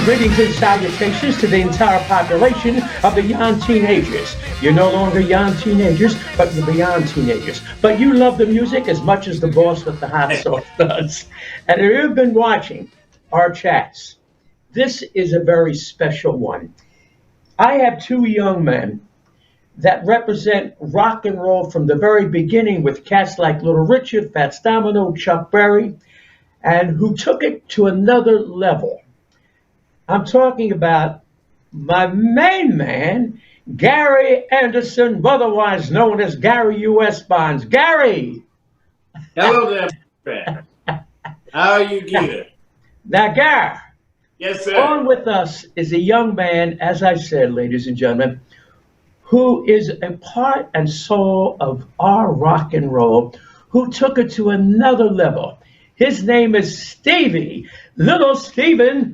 Greetings and salutations to the entire population of the young teenagers. You're no longer young teenagers, but you're beyond teenagers. But you love the music as much as the boss with the hot sauce does. And if you've been watching our chats, this is a very special one. I have two young men that represent rock and roll from the very beginning with cats like Little Richard, Fats Domino, Chuck Berry, and who took it to another level. I'm talking about my main man, Gary Anderson, otherwise known as Gary U.S. Bonds. Gary! Hello there, friend. How are you, Geator? Now, Gary. Yes, sir. On with us is a young man, as I said, ladies and gentlemen, who is a part and soul of our rock and roll, who took it to another level. His name is Stevie, Little Steven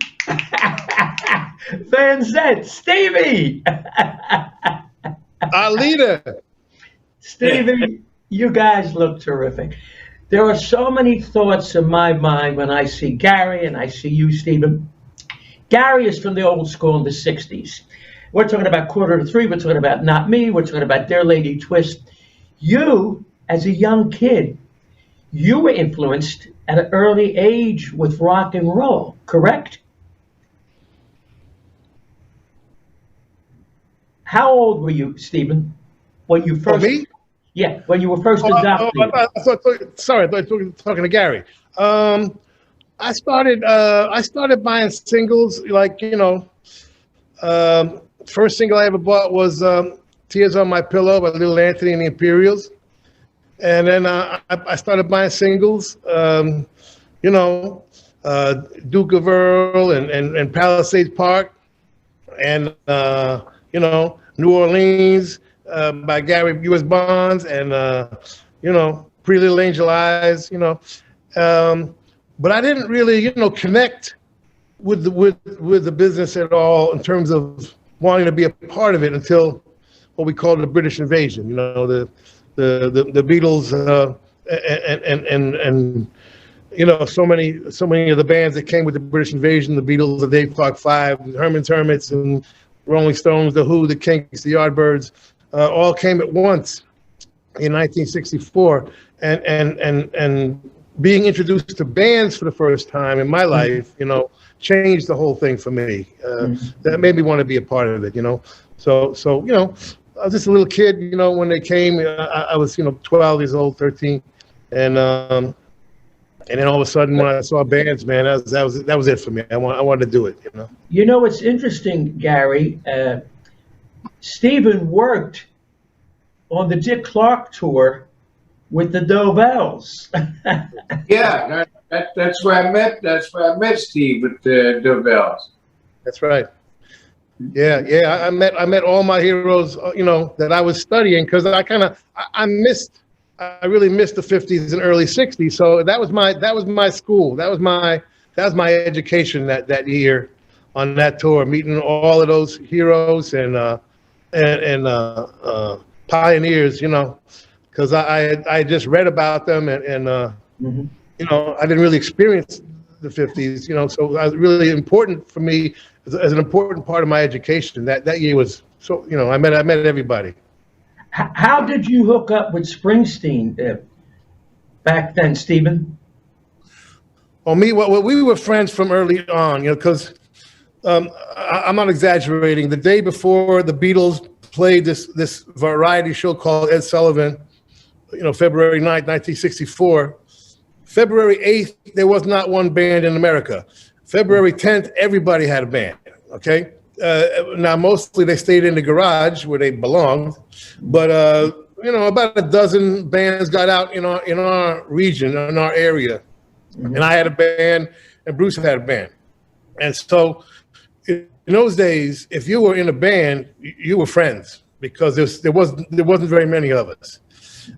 Van Zandt. Stevie! Our leader. Stevie, you guys look terrific. There are so many thoughts in my mind when I see Gary and I see you, Stephen. Gary is from the old school in the 60s. We're talking about Quarter to Three. We're talking about Not Me. We're talking about Dear Lady Twist. You, as a young kid, you were influenced at an early age with rock and roll, correct? How old were you, Stephen, when you first? Oh, me? Yeah, when you were first adopted. Sorry, I thought you were talking to Gary. I started buying singles, like, first single I ever bought was Tears on My Pillow by Little Anthony and the Imperials. And then I started buying singles, Duke of Earl and Palisades Park, and, New Orleans by Gary U.S. Bonds, and, Pretty Little Angel Eyes, but I didn't really, connect with the business at all in terms of wanting to be a part of it until what we call the British invasion. The Beatles and so many of the bands that came with the British invasion, the Beatles, the Dave Clark Five, the Herman's Hermits, and Rolling Stones, the Who, the Kinks, the Yardbirds, all came at once in 1964, and being introduced to bands for the first time in my life, changed the whole thing for me. That made me want to be a part of it, So I was just a little kid, when they came. I was, 12 years old, 13, and then all of a sudden, when I saw bands, man, that was it for me. I wanted to do it, It's interesting, Gary. Stephen worked on the Dick Clark tour with the Dovells. Yeah, that's where I met. That's where I met Steve with the Dovells. That's right. Yeah. I met all my heroes, that I was studying, because I really missed the 50s and early 60s. So that was my school. That was my education that year on that tour, meeting all of those heroes and pioneers, because I just read about them and I didn't really experience the 50s, so it was really important for me as an important part of my education. That year was so, I met everybody. How did you hook up with Springsteen back then, Stephen? Well, we were friends from early on, because I'm not exaggerating. The day before the Beatles played this variety show called Ed Sullivan, February 9th, 1964. February 8th, there was not one band in America. February 10th, everybody had a band, okay? Now, mostly they stayed in the garage where they belonged, but, about a dozen bands got out in our region, in our area. And I had a band, and Bruce had a band. And so in those days, if you were in a band, you were friends, because there wasn't very many of us.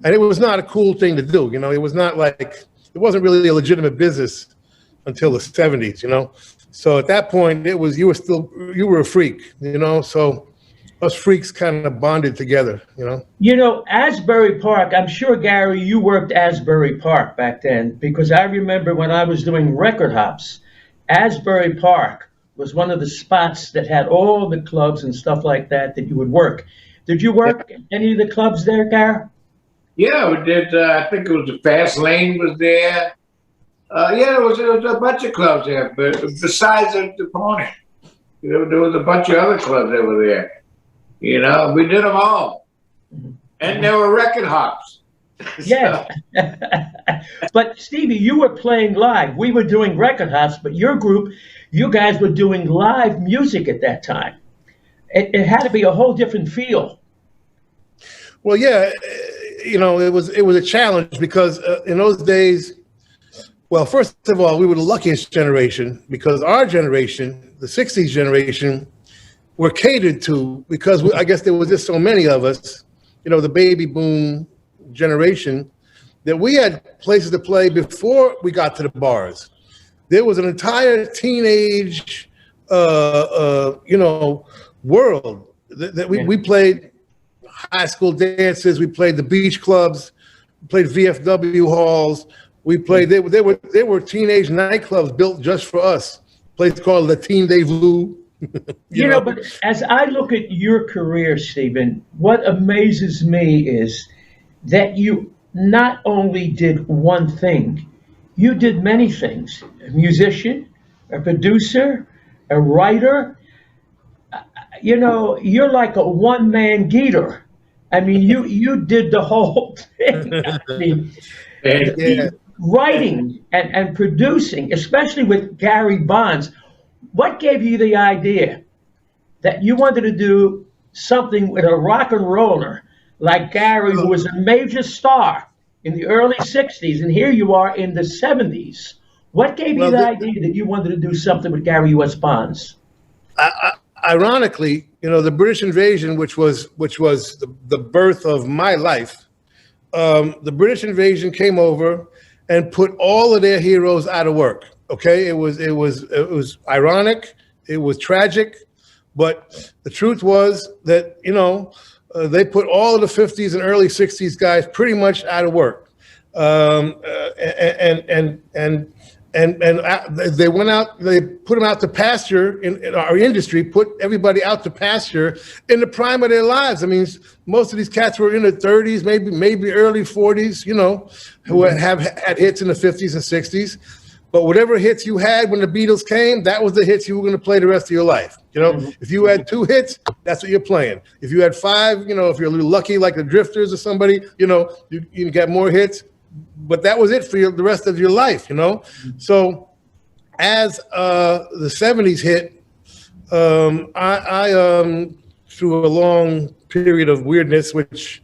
And it was not a cool thing to do, it was not like, it wasn't really a legitimate business until the 70s, So at that point, you were a freak, so us freaks kind of bonded together, Asbury Park, I'm sure, Gary, you worked Asbury Park back then, because I remember when I was doing record hops, Asbury Park was one of the spots that had all the clubs and stuff like that that you would work. Did you work any of the clubs there, Gar? Yeah, we did. I think it was the Fast Lane was there. Yeah, there was a bunch of clubs there, but besides the Pony, there was a bunch of other clubs that were there. You know, we did them all, and there were record hops. Yes. But Stevie, you were playing live. We were doing record hops, but your group, you guys were doing live music at that time. It had to be a whole different feel. Well, yeah, you know, it was a challenge because in those days, well, first of all, we were the luckiest generation because our generation, the 60s generation, were catered to because I guess there was just so many of us, you know, the baby boom generation, that we had places to play before we got to the bars. There was an entire teenage, you know, world that we played high school dances, we played the beach clubs, we played VFW halls. We played. There were teenage nightclubs built just for us. A place called Le Rendezvous. You know, but as I look at your career, Stephen, what amazes me is that you not only did one thing, you did many things. A musician, a producer, a writer. You know, you're like a one-man Geator. I mean, you did the whole thing. I mean, writing and producing, especially with Gary Bonds, what gave you the idea that you wanted to do something with a rock and roller like Gary, who was a major star in the early 60s, and here you are in the 70s? What gave you the idea that you wanted to do something with Gary U.S. Bonds? Ironically, you know, the British invasion, which was the birth of my life, the British invasion came over and put all of their heroes out of work. Okay, it was ironic, it was tragic, but the truth was that, you know, they put all of the 50s and early 60s guys pretty much out of work, and they went out. They put them out to pasture in our industry. Put everybody out to pasture in the prime of their lives. I mean, most of these cats were in their 30s, maybe early 40s. You know, who have had hits in the 50s and 60s. But whatever hits you had when the Beatles came, that was the hits you were going to play the rest of your life. You know, if you had 2 hits, that's what you're playing. If you had 5, you know, if you're a little lucky like the Drifters or somebody, you know, you get more hits. But that was it for the rest of your life, you know? So as the 70s hit, I through a long period of weirdness, which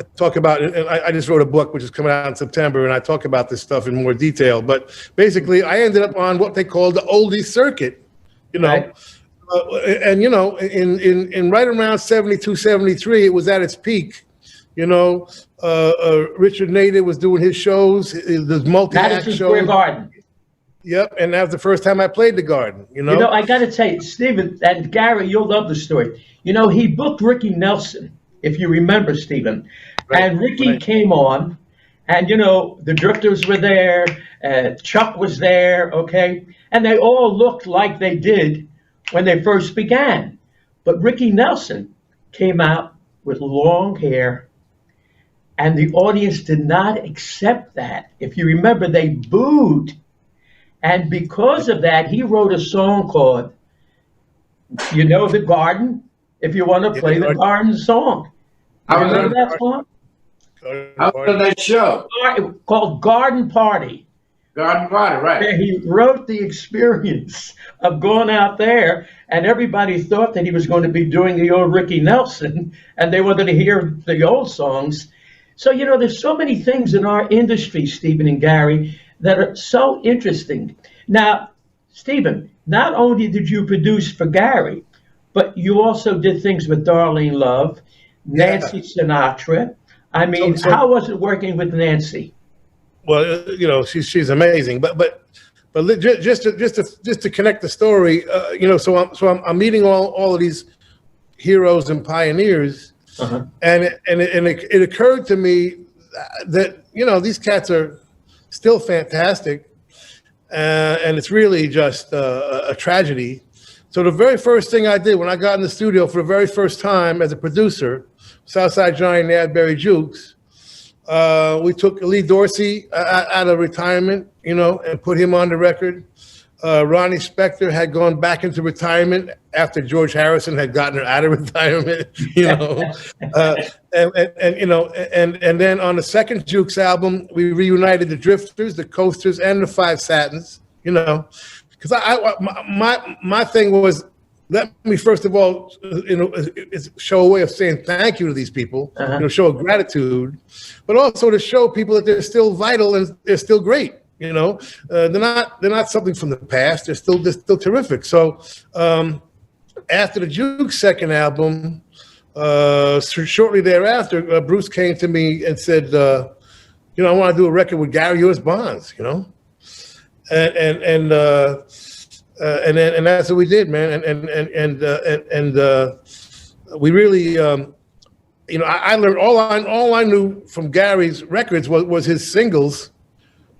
I talk about, and I just wrote a book which is coming out in September, and I talk about this stuff in more detail. But basically, I ended up on what they call the oldie circuit, you know? Right. And, you know, in right around 72, 73, it was at its peak. You know, Richard Nader was doing his shows, his multi-act shows. Square Garden. Yep, and that was the first time I played the Garden. You know, I got to tell you, Stephen and Gary, you'll love the story. You know, he booked Ricky Nelson, if you remember, Stephen, and Ricky came on, and you know, the Drifters were there, Chuck was there, okay, and they all looked like they did when they first began, but Ricky Nelson came out with long hair. And the audience did not accept that. If you remember, they booed. And because of that, he wrote a song called, you know, The Garden, if you want to play the Garden song. You remember that song? How was that show? Called Garden Party. Garden Party, right. Where he wrote the experience of going out there, and everybody thought that he was going to be doing the old Ricky Nelson, and they wanted to hear the old songs. So, you know, there's so many things in our industry, Stephen and Gary, that are so interesting. Now, Stephen, not only did you produce for Gary, but you also did things with Darlene Love, Nancy Sinatra. I mean, how was it working with Nancy? Well, you know, she's amazing. But just to connect the story, you know, so I'm meeting all of these heroes and pioneers. And it occurred to me that, you know, these cats are still fantastic, and it's really just a tragedy So the very first thing I did when I got in the studio for the very first time as a producer, Southside Johnny and the Adbury Jukes, we took Lee Dorsey out of retirement, and put him on the record. Ronnie Spector had gone back into retirement after George Harrison had gotten her out of retirement, and then on the second Jukes album, we reunited the Drifters, the Coasters, and the Five Satins, because my thing was, let me first of all, show a way of saying thank you to these people, show a gratitude, but also to show people that they're still vital and they're still great. They're not something from the past. They're still terrific. So after the Jukes second album, shortly thereafter, Bruce came to me and said, I want to do a record with Gary U.S. Bonds, and that's what we did, man. And we really, I learned all I knew from Gary's records was his singles,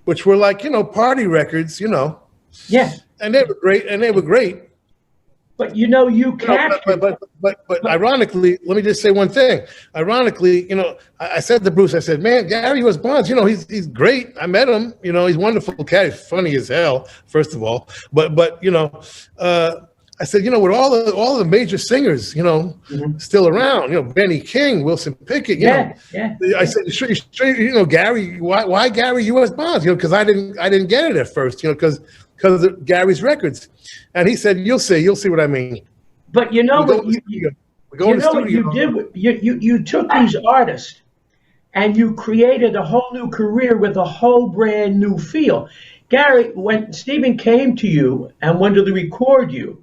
which were like, party records, Yeah. And they were great. But you captured. But ironically, let me just say one thing. Ironically, I said to Bruce, I said, man, Gary U.S. Bonds, he's great. I met him, he's a wonderful cat, he's funny as hell, first of all. But I said, with all the major singers, still around, Benny King, Wilson Pickett, Yeah. I said, Gary, why Gary U.S. Bonds? Because I didn't get it at first, because of Gary's records, and he said, you'll see what I mean. But what you did? You took these artists and you created a whole new career with a whole brand new feel. Gary, when Stephen came to you and wanted to record you,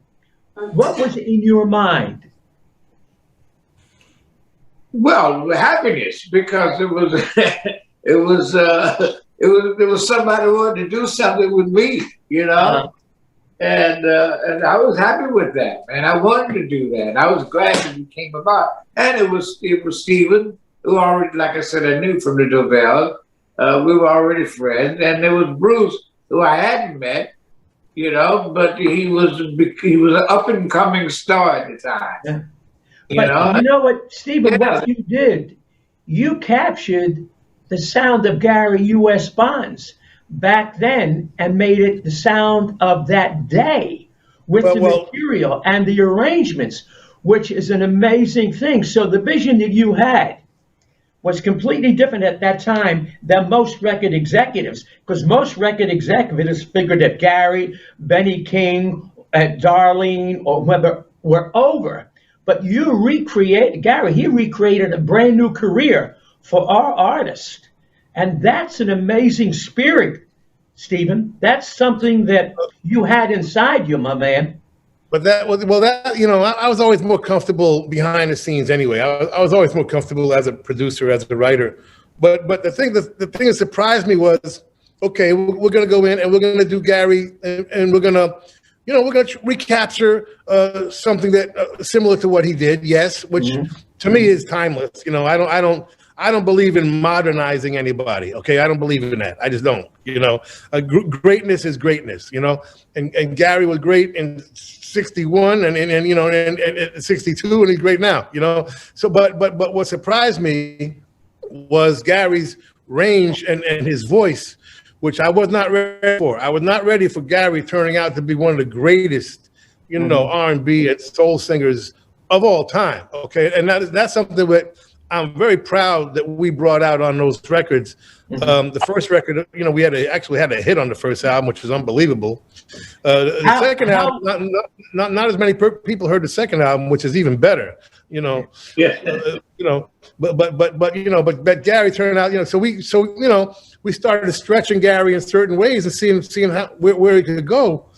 what was in your mind? Well, happiness, because it was somebody who wanted to do something with me, and I was happy with that, man. I wanted to do that. I was glad that it came about, and it was Stephen, who already, like I said, I knew from the Dovell. We were already friends, and there was Bruce, who I hadn't met. But he was an up and coming star at the time. Yeah. But you know what, Stephen, what you did, you captured the sound of Gary U.S. Bonds back then and made it the sound of that day with the material and the arrangements, which is an amazing thing. So the vision that you had was completely different at that time than most record executives, because most record executives figured that Gary, Benny King, Darlene, or whoever were over. But Gary, he recreated a brand new career for our artist. And that's an amazing spirit, Stephen. That's something that you had inside you, my man. But I was always more comfortable behind the scenes anyway. I was always more comfortable as a producer, as a writer. But the thing that surprised me was, okay, we're going to go in and we're going to do Gary, and we're going to recapture something that similar to what he did, yes, which to me is timeless. I don't believe in modernizing anybody. Okay, I don't believe in that. I just don't. Greatness is greatness. And Gary was great in '61 and 62, and he's great now. So, but what surprised me was Gary's range and his voice, which I was not ready for. I was not ready for Gary turning out to be one of the greatest, R&B and soul singers of all time. Okay, and that's something that I'm very proud that we brought out on those records. The first record, we actually had a hit on the first album, which was unbelievable. The second album, not as many people heard the second album, which is even better. But Gary turned out, so we started stretching Gary in certain ways and seeing how where he could go,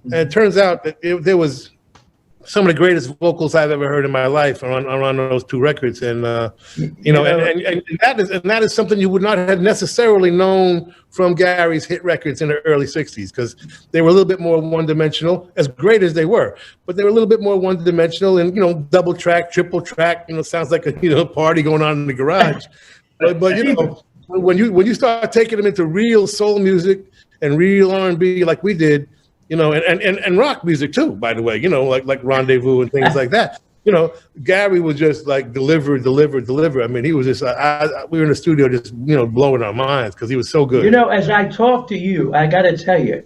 and it turns out that there was some of the greatest vocals I've ever heard in my life on those two records, and that is something you would not have necessarily known from Gary's hit records in the early '60s, because they were a little bit more one-dimensional, as great as they were, but they were a little bit more one-dimensional and double track, triple track. Sounds like a party going on in the garage. but when you start taking them into real soul music and real R&B like we did, and rock music too, by the way, like Rendezvous and things like that. Gary was just like deliver. I mean, he was just, we were in the studio just, blowing our minds because he was so good. As I talk to you, I got to tell you,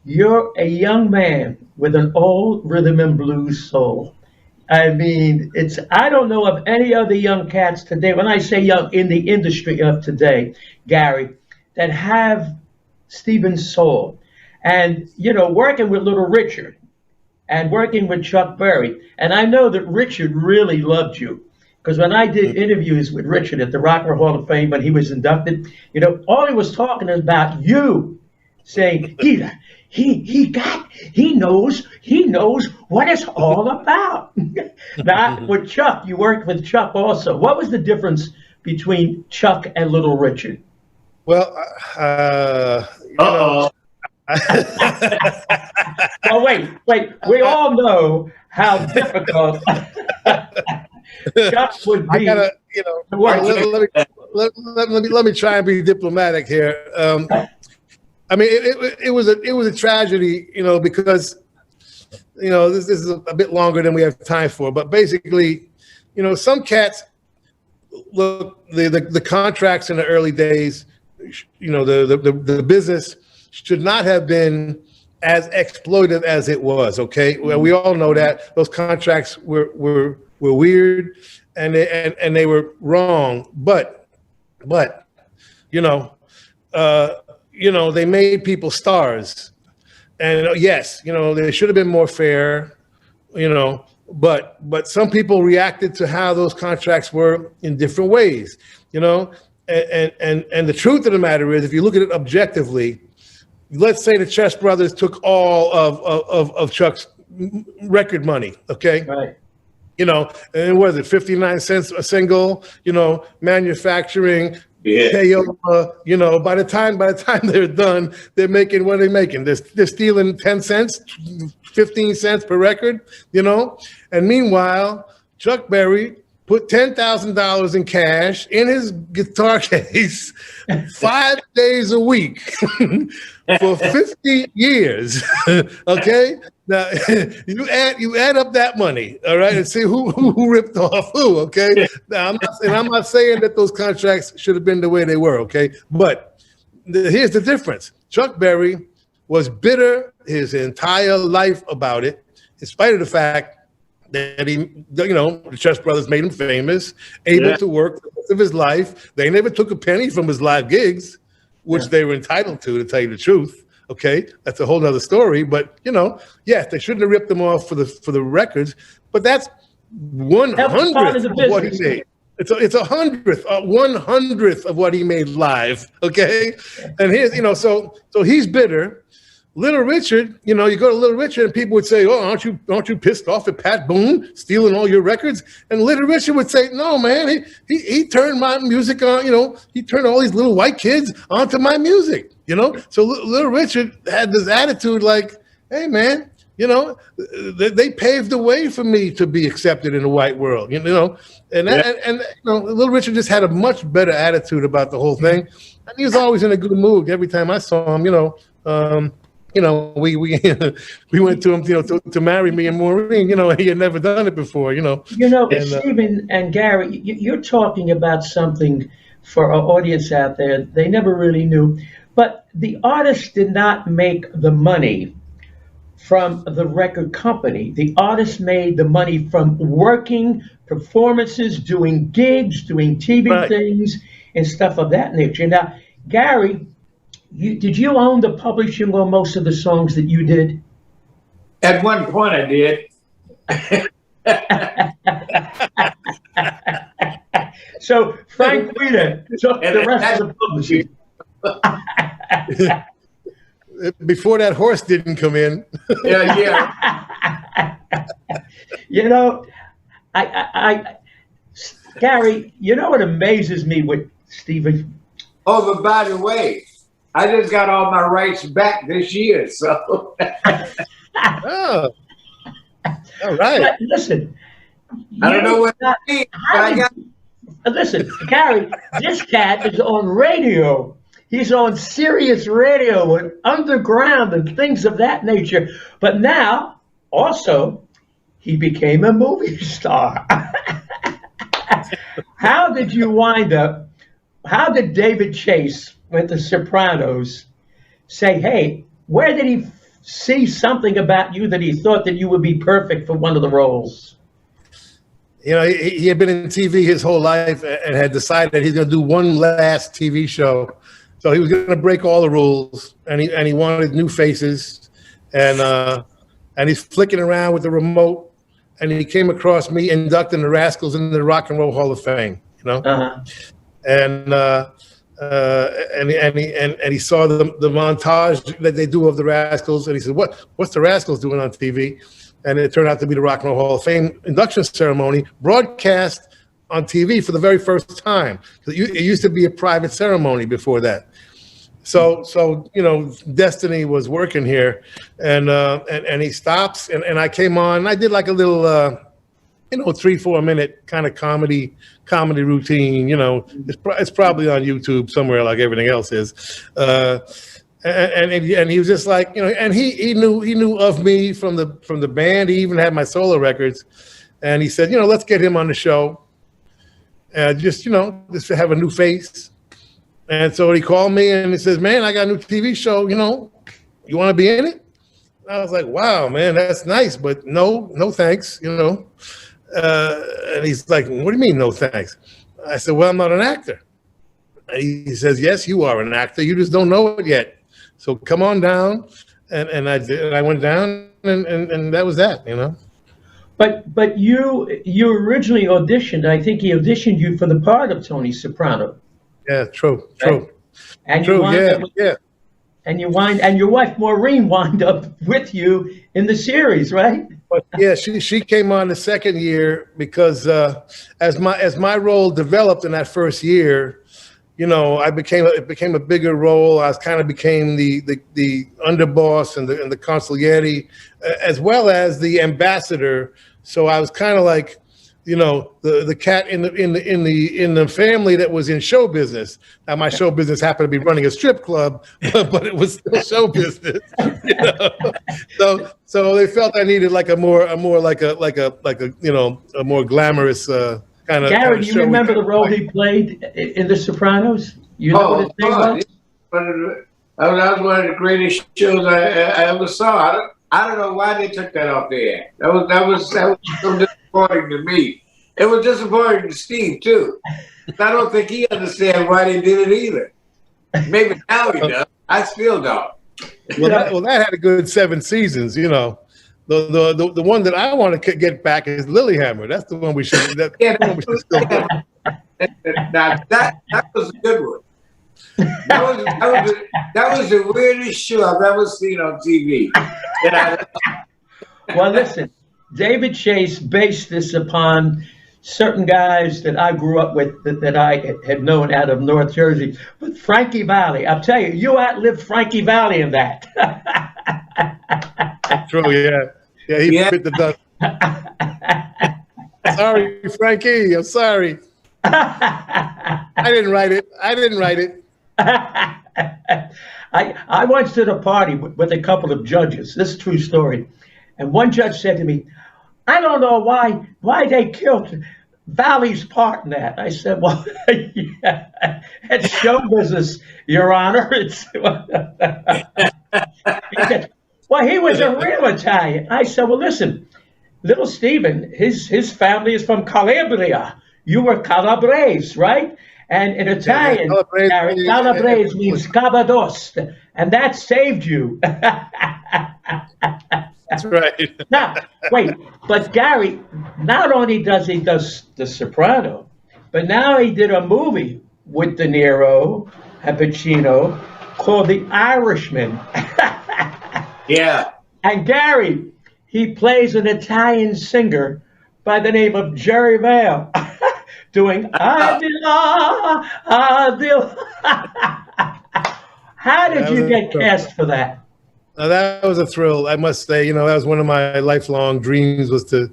you're a young man with an old rhythm and blues soul. I mean, I don't know of any other young cats today, when I say young in the industry of today, Gary, that have Stephen's soul. And, working with Little Richard and working with Chuck Berry. And I know that Richard really loved you. Because when I did interviews with Richard at the Rock and Roll Hall of Fame when he was inducted, all he was talking about you, saying, Geator, he knows what it's all about. Now, with Chuck, you worked with Chuck also. What was the difference between Chuck and Little Richard? Well, well, wait. We all know how difficult Chuck would be. Let me try and be diplomatic here. I mean, it was a tragedy, because, this is a bit longer than we have time for. But basically, some cats, look, the contracts in the early days, the business should not have been as exploitive as it was. Okay, well, we all know that those contracts were weird and they were wrong. But they made people stars, and yes, they should have been more fair, but some people reacted to how those contracts were in different ways, and the truth of the matter is, if you look at it objectively, let's say the Chess Brothers took all of Chuck's record money, okay? Right. And what is it, 59 cents a single, manufacturing, payola, by the time they're done, they're making, what are they making? They're stealing 10 cents, 15 cents per record, and meanwhile, Chuck Berry put $10,000 in cash in his guitar case 5 days a week for 50 years. Okay, now you add up that money, all right, and see who ripped off who. Okay, now I'm not saying that those contracts should have been the way they were. Okay, but here's the difference: Chuck Berry was bitter his entire life about it, in spite of the fact that the Chess Brothers made him famous, able to work the rest of his life. They never took a penny from his live gigs, which they were entitled to tell you the truth. Okay, that's a whole other story. But yes, they shouldn't have ripped them off for the records. But that's 1/100th of what he made. It's 1/100th of what he made live. Okay, and here's so he's bitter. Little Richard, you go to Little Richard and people would say, "Oh, aren't you pissed off at Pat Boone stealing all your records?" And Little Richard would say, "No, man, he turned my music on. He turned all these little white kids onto my music. So Little Richard had this attitude like, hey, man, they paved the way for me to be accepted in the white world. And Little Richard just had a much better attitude about the whole thing, and he was always in a good mood every time I saw him. We went to him, to marry me and Maureen. He had never done it before. Stephen and Gary, you're talking about something for our audience out there they never really knew. But the artist did not make the money from the record company. The artist made the money from working performances, doing gigs, doing TV things, and stuff of that nature. Now, Gary, did you own the publishing on most of the songs that you did? At one point, I did. So Frank Guida took the rest of the publishing. Before that horse didn't come in. Yeah. Gary, what amazes me with Stevie? Oh, but by the way, I just got all my rights back this year, so. Oh, all right. But listen, I don't know what that means, but I got. Listen, Gary, this cat is on radio. He's on Sirius Radio and Underground and things of that nature. But now, also, he became a movie star. How did you wind up? How did David Chase with The Sopranos say, hey, where did he see something about you that he thought that you would be perfect for one of the roles? You know, he had been in TV his whole life and had decided that he's going to do one last TV show. So he was going to break all the rules, and he wanted new faces, and he's flicking around with the remote, and he came across me inducting the Rascals into the Rock and Roll Hall of Fame. You know, and he saw the montage that they do of the Rascals, and he said, "What's the Rascals doing on TV?" And it turned out to be the Rock and Roll Hall of Fame induction ceremony broadcast on TV for the very first time. It used to be a private ceremony before that. So you know, destiny was working here, and he stops, and I came on. And I did like a little, 3-4 minute kind of comedy routine. You know, it's probably on YouTube somewhere, like everything else is. And he was just like, you know, and he knew of me from the band. He even had my solo records, and he said, you know, let's get him on the show, just to have a new face. And so he called me and he says, man, I got a new TV show. You know, you want to be in it? And I was like, wow, man, that's nice, but no thanks. You know, and he's like, what do you mean, no thanks? I said, well, I'm not an actor. And he says, yes, you are an actor. You just don't know it yet. So come on down, and I did. And I went down, and that was that, you know. But you originally auditioned. I think he auditioned you for the part of Tony Soprano. Yeah, true. And true, yeah. And your wife Maureen wound up with you in the series, right? But yeah, she came on the second year because as my role developed in that first year, you know, it became a bigger role. I kind of became the underboss and the consigliere, as well as the ambassador. So I was kind of like, you know, the cat in the family that was in show business. Now my show business happened to be running a strip club, but it was still show business. You know? So they felt I needed like a more like a you know, a more glamorous kind of. Gary, do you remember the role he played in The Sopranos? You know what his name was? That was one of the greatest shows I ever saw. I don't know why they took that off the air. That was so disappointing to me. It was disappointing to Steve too. I don't think he understands why they did it either. Maybe now he does. I still don't. Well, that had a good 7 seasons. You know, the one that I want to get back is Lilyhammer. That's the one we should. That was a good one. That was the weirdest show I've ever seen on TV. Well, listen, David Chase based this upon certain guys that I grew up with that I had known out of North Jersey. But Frankie Valli, I'll tell you outlived Frankie Valli in that. True, yeah, he bit the dust. Sorry, Frankie, I'm sorry. I didn't write it. I once did a party with a couple of judges. This is a true story. And one judge said to me, I don't know why they killed Valley's part in that. I said, well, yeah, it's show business, Your Honor. He said, well, he was a real Italian. I said, well, listen, little Stephen, his family is from Calabria. You were Calabrese, right? And in Italian, Calabrese means Cavados, and that saved you. That's right. Now, wait, but Gary, not only does he The Soprano, but now he did a movie with De Niro and Pacino called The Irishman. Yeah. And Gary, he plays an Italian singer by the name of Jerry Vale. Doing Adila. How did you get cast for that? Now, that was a thrill, I must say. You know, that was one of my lifelong dreams, was to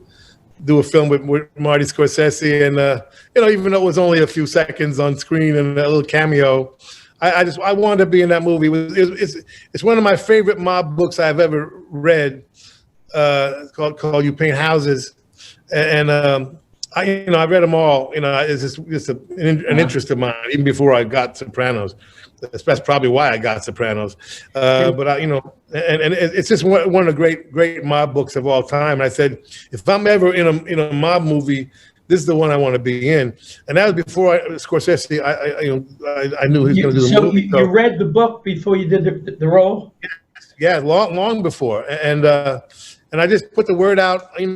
do a film with Marty Scorsese. And, you know, even though it was only a few seconds on screen and a little cameo, I wanted to be in that movie. It's one of my favorite mob books I've ever read. Called You Paint Houses, and I read them all. It's just an interest of mine, even before I got Sopranos. That's probably why I got Sopranos. But and it's just one of the great mob books of all time. And I said, if I'm ever in a mob movie, this is the one I want to be in. And that was before Scorsese. I knew he was going to do the movie. So you read the book before you did the role? Yeah, long before. And I just put the word out. We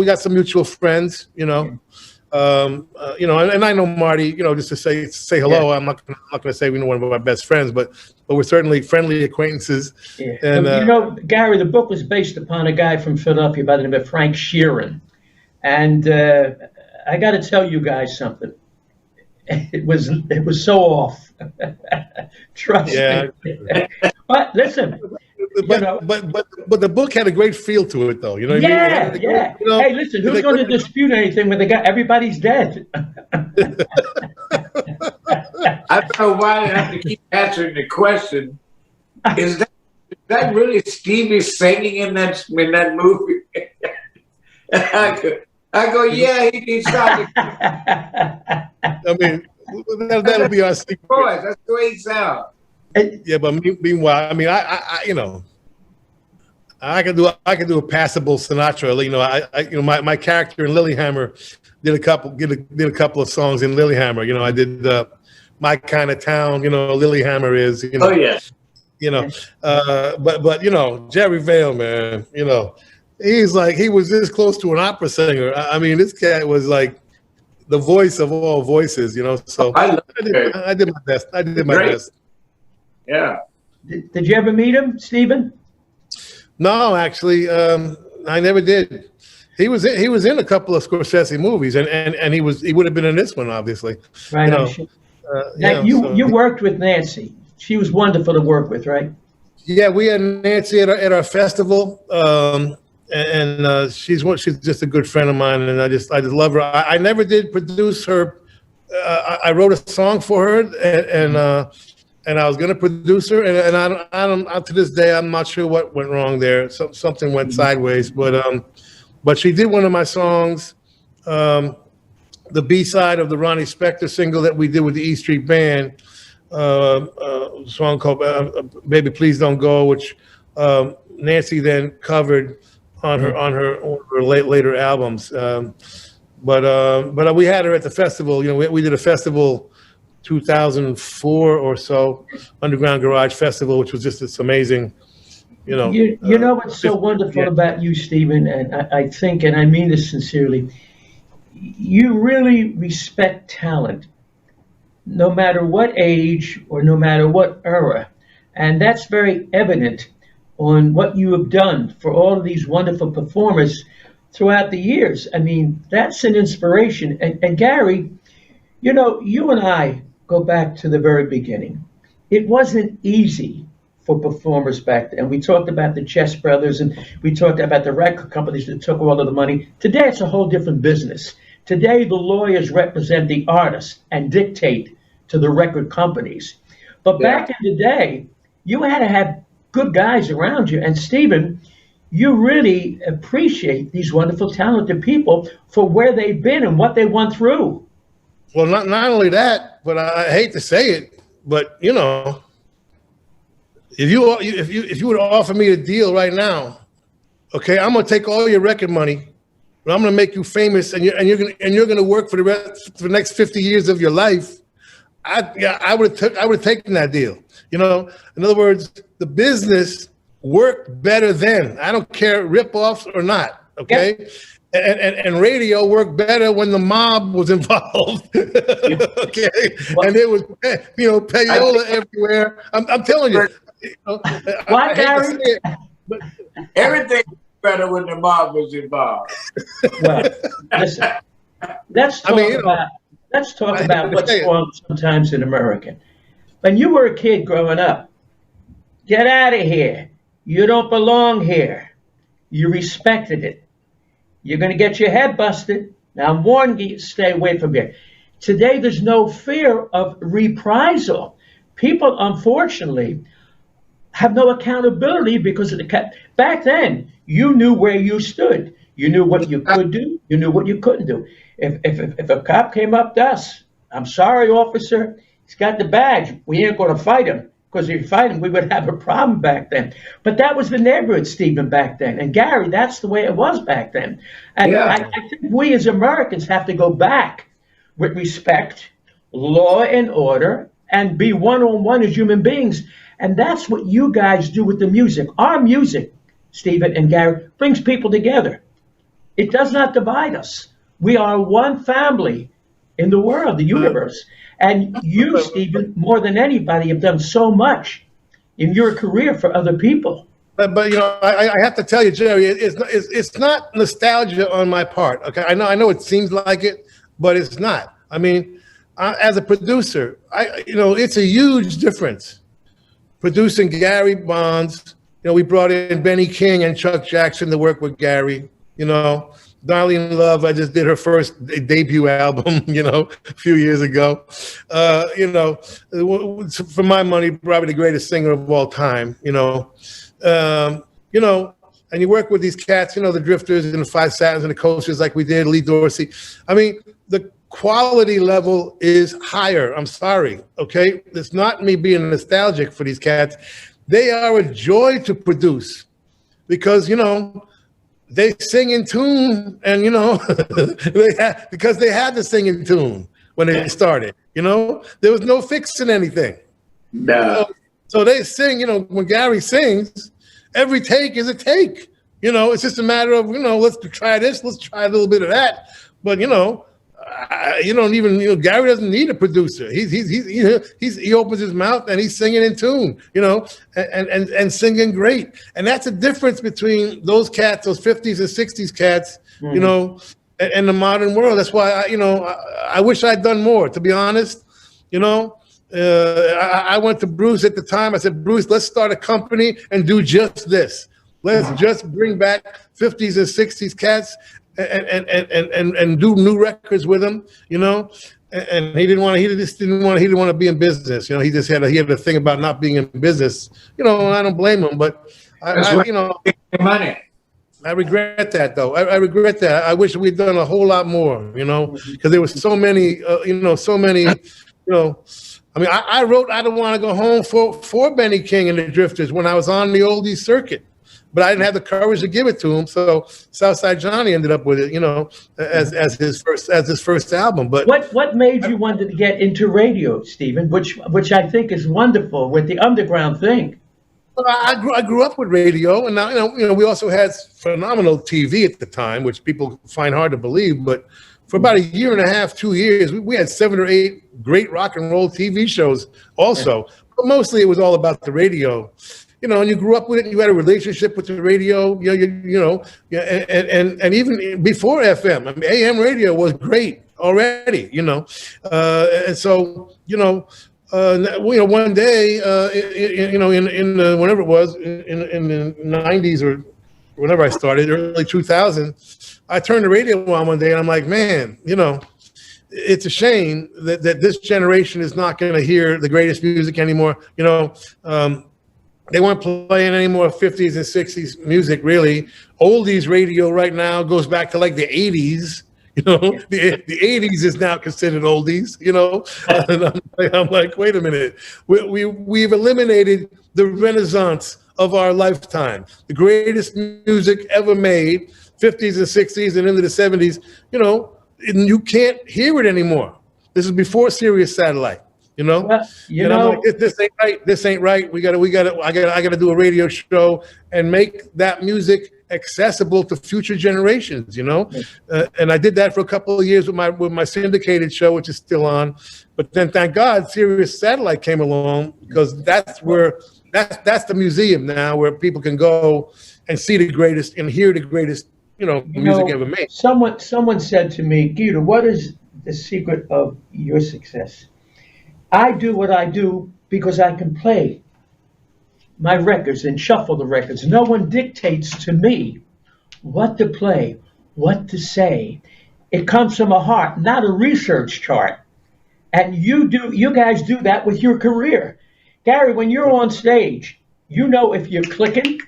got some mutual friends. And I know Marty. Just to say hello. Yeah. I'm not going to say one of my best friends, but we're certainly friendly acquaintances. Yeah. And Gary, the book was based upon a guy from Philadelphia by the name of Frank Sheeran. And I got to tell you guys something. It was so off. Trust me. But listen. But the book had a great feel to it, though. You know what I mean? Yeah. Hey, listen. Who's going to dispute anything when everybody's dead? I don't know why I have to keep answering the question. Is that really Stevie singing in that movie? I go, yeah, he started. I mean, that'll be our secret. Boy, that's the way he sounds. Yeah, but meanwhile, I mean, I can do a passable Sinatra. My character in Lilyhammer did a couple of songs in Lilyhammer. I did My Kind of Town. Lilyhammer is. Oh yeah. But Jerry Vale, man. He was this close to an opera singer. I mean, this cat was like the voice of all voices. So I did my best. I did my best. Yeah. Did you ever meet him, Stephen? No, actually, I never did. He was in a couple of Scorsese movies, and he would have been in this one, obviously. Right. You worked with Nancy. She was wonderful to work with, right? Yeah, we had Nancy at our festival, and she's just a good friend of mine, and I just love her. I never did produce her. I wrote a song for her, and I was going to produce her, and I don't to this day I'm not sure what went wrong there. Something went sideways, but she did one of my songs, the B-side of the Ronnie Spector single that we did with the E Street Band, a song called "Baby Please Don't Go," which Nancy then covered on her later albums. But we had her at the festival. We did a festival. 2004 or so, Underground Garage Festival, which was just this amazing, what's so wonderful about you, Stephen, and I think, and I mean this sincerely, you really respect talent, no matter what age or no matter what era, and that's very evident on what you have done for all of these wonderful performers throughout the years. I mean, that's an inspiration. And Gary, you and I go back to the very beginning. It wasn't easy for performers back then. We talked about the Chess Brothers, and we talked about the record companies that took all of the money. Today, it's a whole different business. Today, the lawyers represent the artists and dictate to the record companies. But back in the day, you had to have good guys around you. And Stephen, you really appreciate these wonderful, talented people for where they've been and what they went through. Well, not only that, but I hate to say it, but if you would offer me a deal right now, okay, I'm gonna take all your record money, but I'm gonna make you famous, and you're gonna work for the next 50 years of your life. I would have taken that deal. In other words, the business worked better then. I don't care rip-offs or not. Okay. Yep. And radio worked better when the mob was involved. Okay, and it was payola everywhere. I'm telling you. What, Gary? Everything was better when the mob was involved. Well, listen. Let's talk about what's wrong sometimes in America. When you were a kid growing up, get out of here. You don't belong here. You respected it. You're going to get your head busted. Now, I'm warning you, stay away from here. Today, there's no fear of reprisal. People, unfortunately, have no accountability because of back then, you knew where you stood. You knew what you could do. You knew what you couldn't do. If a cop came up to us, I'm sorry, officer, he's got the badge. We ain't going to fight him, because if you fight him, we would have a problem back then. But that was the neighborhood, Stephen, back then. And Gary, that's the way it was back then. And Yeah. I think we as Americans have to go back with respect, law and order, and be one-on-one as human beings. And that's what you guys do with the music. Our music, Stephen and Gary, brings people together. It does not divide us. We are one family in the world, the universe. And you, Stephen, more than anybody, have done so much in your career for other people. But you know, I have to tell you, Jerry, it's not nostalgia on my part. Okay, I know it seems like it, but it's not. I mean, as a producer, it's a huge difference producing Gary Bonds. You know, we brought in Benny King and Chuck Jackson to work with Gary. You know, Darlene Love, I just did her first debut album, a few years ago. For my money, probably the greatest singer of all time, and you work with these cats, the Drifters and the Five Satins and the Coasters like we did, Lee Dorsey. I mean, the quality level is higher. I'm sorry, okay? It's not me being nostalgic for these cats. They are a joy to produce because, they sing in tune, and because they had to sing in tune when they started. There was no fixing anything. No. So they sing. When Gary sings, every take is a take. It's just a matter of let's try this, let's try a little bit of that. But Gary doesn't need a producer. He opens his mouth and he's singing in tune, and singing great. And that's a difference between those cats, those 50s and 60s cats, and the modern world. That's why I wish I'd done more, to be honest. I went to Bruce at the time. I said, Bruce, let's start a company and do just this. Let's just bring back 50s and 60s cats and do new records with him, and he didn't want to be in business. He just had a thing about not being in business. I don't blame him, but money. I regret that, though. I regret that. I wish we'd done a whole lot more, because there was so many, I mean, I wrote "I Don't Want to Go Home" for Benny King and the Drifters when I was on the oldies circuit. But I didn't have the courage to give it to him, so Southside Johnny ended up with it, as his first album. But what made you want to get into radio, Stephen? Which I think is wonderful with the underground thing. Well, I grew up with radio, and now we also had phenomenal TV at the time, which people find hard to believe. But for about a year and a half, 2 years, we had 7 or 8 great rock and roll TV shows also. Yeah. But mostly it was all about the radio. And you grew up with it, and you had a relationship with the radio, and even before FM, I mean, AM radio was great already, and so, one day, in the, whenever it was, in the 90s or whenever I started, early 2000, I turned the radio on one day, and I'm like, man, it's a shame that this generation is not going to hear the greatest music anymore, They weren't playing any more 50s and 60s music, really. Oldies radio right now goes back to like the 80s. The 80s is now considered oldies. And I'm like, wait a minute. We've eliminated the renaissance of our lifetime. The greatest music ever made, 50s and 60s and into the 70s. And you can't hear it anymore. This is before Sirius Satellite. Well, I'm like, this ain't right. This ain't right. I gotta do a radio show and make that music accessible to future generations. And I did that for a couple of years with my syndicated show, which is still on. But then, thank God, Sirius Satellite came along, because that's the museum now where people can go and see the greatest and hear the greatest, music ever made. Someone said to me, Geator, what is the secret of your success? I do what I do because I can play my records and shuffle the records. No one dictates to me what to play, what to say. It comes from a heart, not a research chart. And you guys do that with your career. Gary, when you're on stage, you know if you're clicking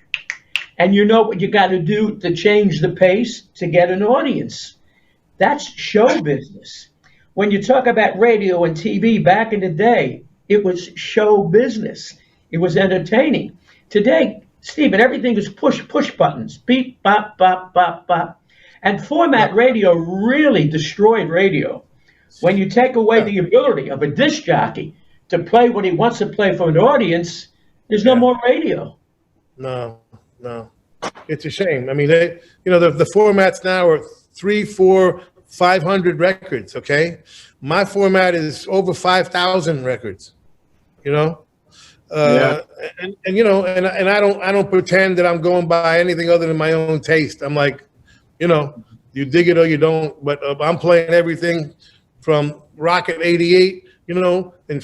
and you know what you got to do to change the pace to get an audience. That's show business. When you talk about radio and TV back in the day, it was show business. It was entertaining. Today, Stephen, everything is push buttons, beep, bop, bop, bop, bop. And format radio really destroyed radio. When you take away the ability of a disc jockey to play what he wants to play for an audience, there's no more radio. No. It's a shame. I mean, the formats now are 300, 400, 500 records. Okay, my format is over 5,000 records. And I don't pretend that I'm going by anything other than my own taste. I'm like, you dig it or you don't. But I'm playing everything from Rocket '88, and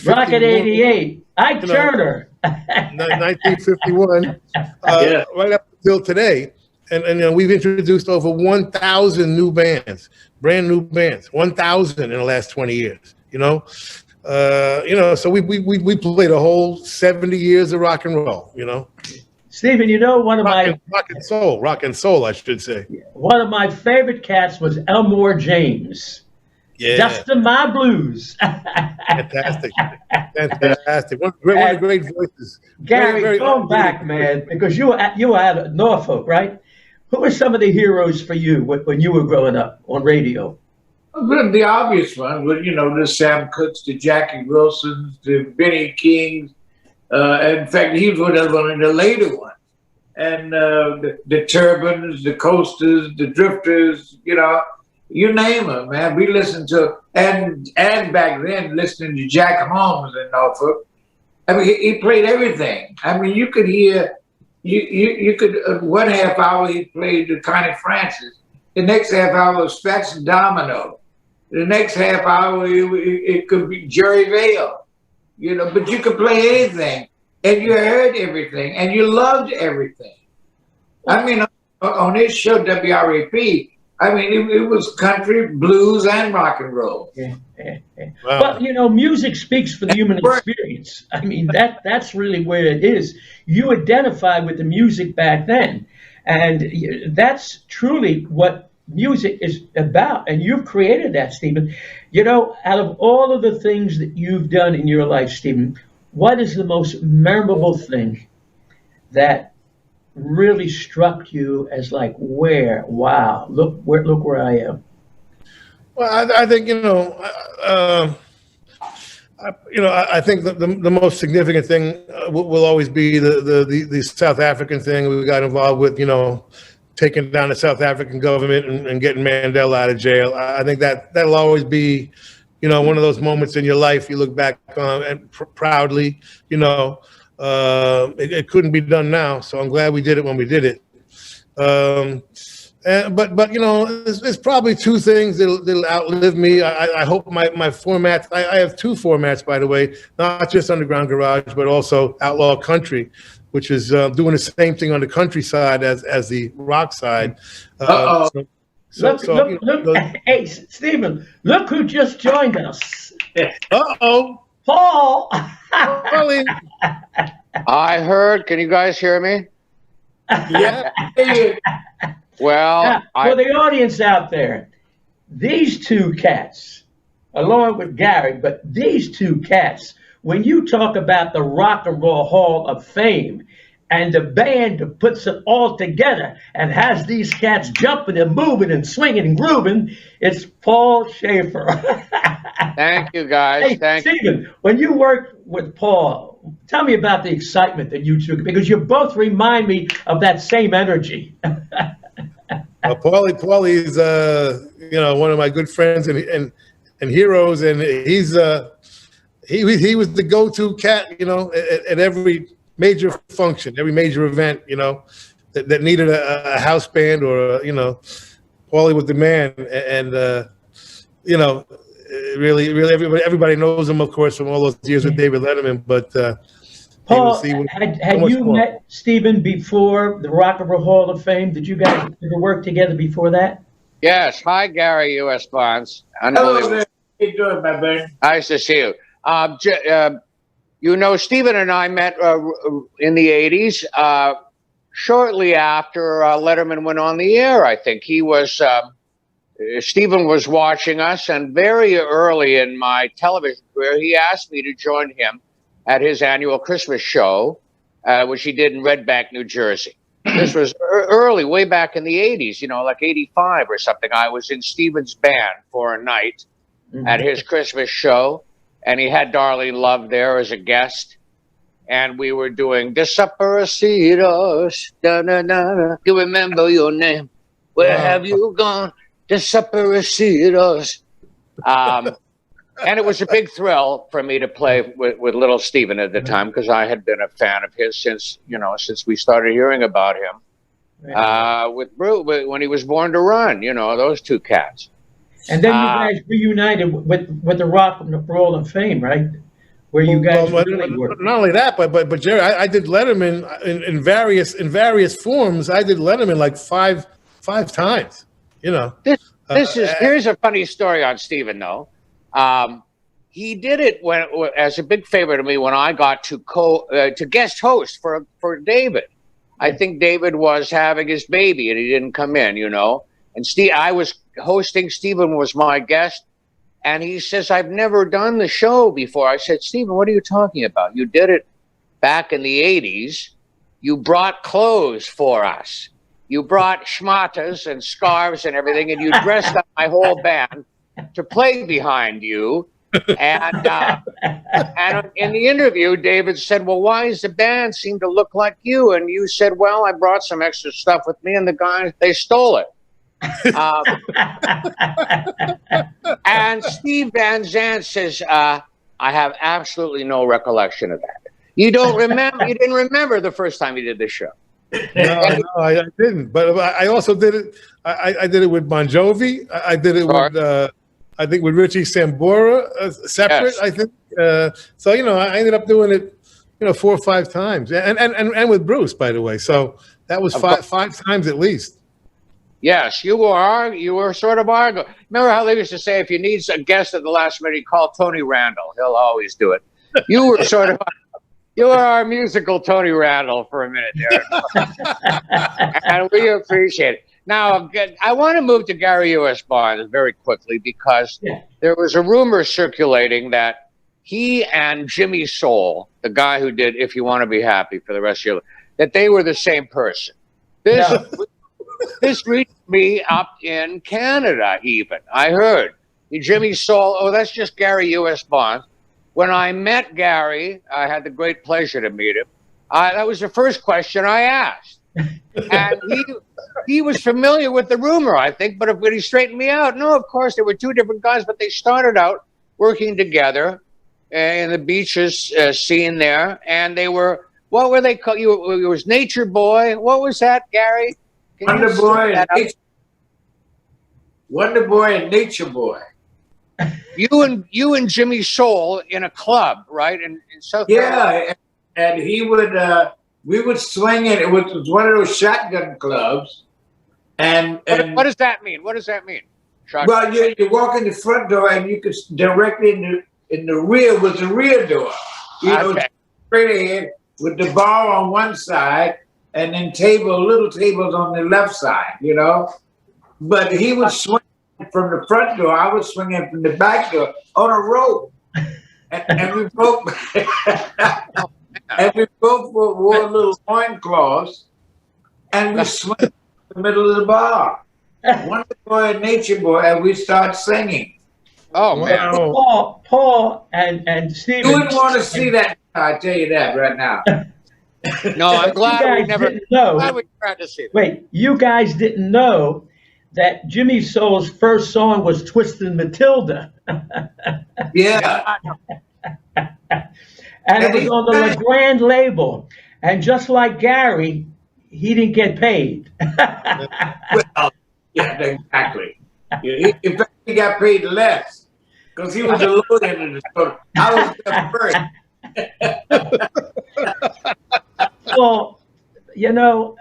Rocket '88, Ike Turner, 1951, right up until today. And we've introduced over 1,000 new bands, brand new bands, 1,000 in the last 20 years. So we played a whole 70 years of rock and roll. Stephen, one of rock and soul, I should say. One of my favorite cats was Elmore James. Yeah, Dustin' My Blues. Fantastic. One of the great voices. Gary, going back, man, because you were at Norfolk, right? Who were some of the heroes for you when you were growing up on radio? Well, the obvious one was, the Sam Cooks, the Jackie Wilsons, the Benny Kings. In fact, he was one of the later ones. And the Turbans, the Coasters, the Drifters, you name them, man. We listened to, and back then, listening to Jack Holmes in Norfolk. I mean, he played everything. I mean, you could hear, you could, one half hour he played the Connie Francis. The next half hour was Fats and Domino. The next half hour, it could be Jerry Vale, but you could play anything. And you heard everything, and you loved everything. I mean, on his show, WRAP, I mean, it was country, blues, and rock and roll. Yeah. Wow. But, music speaks for the human experience. I mean, that's really where it is. You identified with the music back then, and that's truly what music is about. And you've created that, Stephen. Out of all of the things that you've done in your life, Stephen, what is the most memorable thing that really struck you as like, wow, look where I am? Well, I think, I think the most significant thing will always be the South African thing we got involved with, taking down the South African government and getting Mandela out of jail. I think that'll always be, one of those moments in your life you look back on and proudly. It couldn't be done now, so I'm glad we did it when we did it. But there's probably two things that'll outlive me. I hope my formats. I have two formats, by the way, not just Underground Garage, but also Outlaw Country, which is doing the same thing on the country side as the rock side. Look, hey, Stephen, look who just joined us. Uh-oh. Paul. I heard. Can you guys hear me? Yeah. Well, for the audience out there, these two cats, along with Gary, but these two cats, when you talk about the Rock and Roll Hall of Fame, and the band that puts it all together and has these cats jumping and moving and swinging and grooving, it's Paul Shaffer. Thank you, guys. Hey, Thank you. Stephen, when you worked with Paul, tell me about the excitement that you took, because you both remind me of that same energy. Paulie is one of my good friends and heroes, and he was the go-to cat, at every major function, every major event, that needed a house band or Paulie was the man, and really everybody knows him, of course, from all those years with David Letterman. But Paul, had you met Stephen before the Rock and Roll Hall of Fame? Did you guys ever work together before that? Yes. Hi, Gary U.S. Bonds. Unbelievable. you doing, my man? Nice to see you. You know, Stephen and I met in the 80s, shortly after Letterman went on the air. I think Stephen was watching us, and very early in my television career, he asked me to join him at his annual Christmas show, which he did in Red Bank, New Jersey. This was early, way back in the 80s, you know, like 85 or something. I was in Stephen's band for a night at his Christmas show, and he had Darlene Love there as a guest. And we were doing Desaparecidos, da-na-na-na. You remember your name? Where have you gone? Desaparecidos. And it was a big thrill for me to play with little Stephen at the time, because I had been a fan of his since we started hearing about him. With Bruce, when he was Born to Run, you know, those two cats. And then you guys reunited with the Rock and Roll of Fame, right? Where you guys really were. Not only that, but Jerry, I did Letterman in various forms. I did Letterman like five times. You know. Here's a funny story on Stephen though. He did it as a big favor to me when I got to guest host for David. I think David was having his baby and he didn't come in, you know. And I was hosting. Stephen was my guest, and he says, "I've never done the show before." I said, "Stephen, what are you talking about? You did it back in the 80s. You brought clothes for us. You brought schmatas and scarves and everything, and you dressed up my whole band to play behind you." And in the interview, David said, "Well, why does the band seem to look like you?" And you said, "Well, I brought some extra stuff with me, and the guys, they stole it." And Steve Van Zandt says, "I have absolutely no recollection of that." You don't remember? You didn't remember the first time you did this show? No, I didn't. But I also did it. I did it with Bon Jovi. I did it with I think with Richie Sambora separate. Yes. I think so. You know, I ended up doing it, you know, 4 or 5 times, and with Bruce, by the way. So that was five times at least. Yes, you were sort of our. Remember how they used to say, if you need a guest at the last minute, you call Tony Randall. He'll always do it. You were sort of. You were our musical Tony Randall for a minute there. And we appreciate it. Now, I want to move to Gary U.S. Barnes very quickly, because there was a rumor circulating that he and Jimmy Soul, the guy who did If You Want to Be Happy for the rest of your life, that they were the same person. This reached me up in Canada even. I heard Jimmy Soul, that's just Gary U.S. Barnes. When I met Gary, I had the great pleasure to meet him. That was the first question I asked. And he was familiar with the rumor, I think, but when he straightened me out, no, of course, there were 2 different guys, but they started out working together in the beaches scene there, and they were, what were they called? It was Nature Boy. What was that, Gary? Wonder Boy and Nature Boy. You and Jimmy Soul in a club, right? In South Carolina. Yeah, and he would we would swing it. It was one of those shotgun clubs. And what does that mean? What does that mean? Shotgun. Well, you walk in the front door, and you could directly in the rear was the rear door. You know, straight ahead with the bar on one side, and then little tables on the left side. You know, but he would swing from the front door. I was swinging from the back door on a rope, and we both wore little loincloths, and we swung in the middle of the bar. Wonder Boy and Nature Boy, and we start singing. Oh man! Paul and Stephen. You wouldn't want to see that. I tell you that right now. No, I'm glad we never. Glad we tried to see that. Wait, you guys didn't know that Jimmy Soul's first song was "Twisted Matilda." Yeah. And it was on the LeGrand label. And just like Gary, he didn't get paid. Well, yeah, exactly. In fact, he got paid less because he was the low end of the story. I was the first. Well, you know,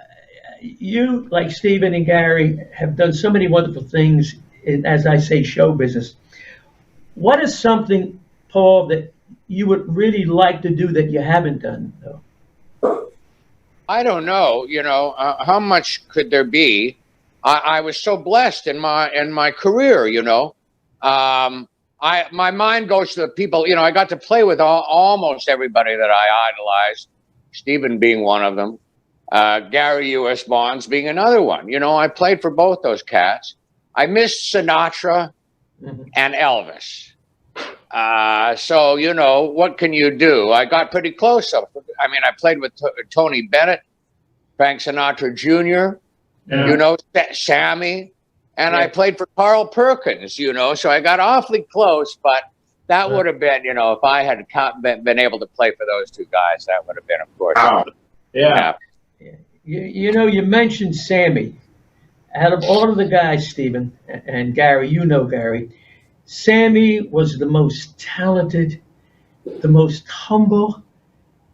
you, like Stephen and Gary, have done so many wonderful things in, as I say, show business. What is something, Paul, that you would really like to do that you haven't done, though? I don't know. How much could there be? I was so blessed in my career. My mind goes to the people. I got to play with almost everybody that I idolized. Stephen being one of them. Gary U.S. Bonds being another one. I played for both those cats. I missed Sinatra and Elvis. So, what can you do? I got pretty close. I played with Tony Bennett, Frank Sinatra Jr., Sammy, and I played for Carl Perkins, so I got awfully close, but that would have been, if I had been able to play for those two guys, that would have been, of course. Wow. Yeah. You mentioned Sammy. Out of all of the guys, Stephen and Gary, Gary, Sammy was the most talented, the most humble,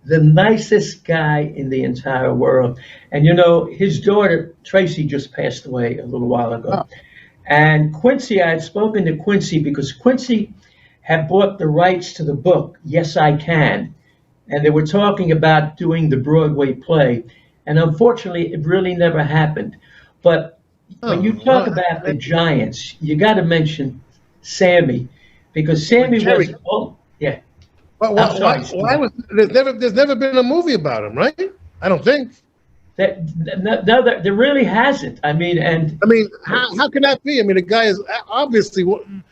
the nicest guy in the entire world. And his daughter, Tracy, just passed away a little while ago. Oh. And Quincy, I had spoken to Quincy because Quincy had bought the rights to the book, Yes, I Can. And they were talking about doing the Broadway play. And unfortunately, it really never happened. But when you talk about the Giants, you got to mention Sammy, because Sammy was, yeah. There's never been a movie about him, right? I don't think. No, there really hasn't. How can that be? The guy is obviously